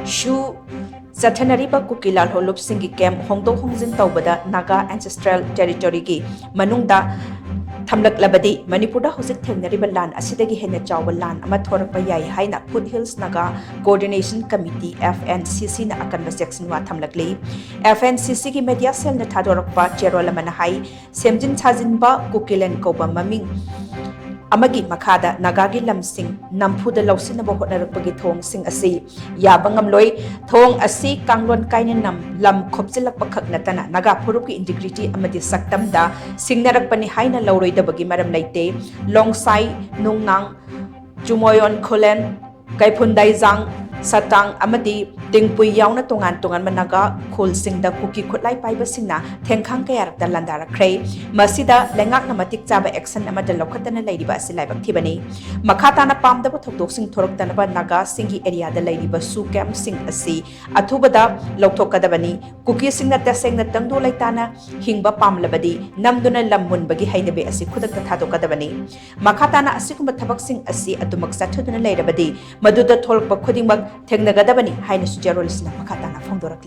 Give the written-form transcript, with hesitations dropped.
Shu chathanariba Kuki Lalhoulup Singi camp hongdok hongjin toubada Naga Ancestral Territory ki Manungda Thamlaklabadi Manipur da houjik thengnariba Laan asidagi henna chaoba Laan ama Thorakpa Yai haina Foothills Naga Coordination Committee FNCC na akanba chekshin wa Thamlakli FNCC ki media cell na Thorakpa Cherol amana hai semjin chajinba Kukilen koba maming amagi makada nagagi lamsing nampuda lausinaba hotnarakpagi thong sing asi yaba ngamloi thong asi kanglon kaina nam lam khopchilakpa khaknatana naga phuruki integrity amadi saktamda singnarakpani haina lauroidabagi maram leite longsai nungnang jumoyon kholen kaipundai jang satang amadi tingpui yauna tongan managa khol singda kuki khotlai paiba singna thengkhang kayarak da landara khrei masida lengak na matik chaba action amada lokhatana leiriba asilaibak thibani makhata na pamda thokdok sing thoraktana ba naga singi area da leiriba su camp sing asi athubada lokthokadabani kuki singna tasengna tangdo laitana hingba pamlabadi namduna lammun bagi hainabe asi khudakta thadokadabani makhata na asikuma thabak sing asi atumak sathuduna leirabadi maduda tholkpa khudingmak thengnagadabani haina Jerol is na makata na Hongdok.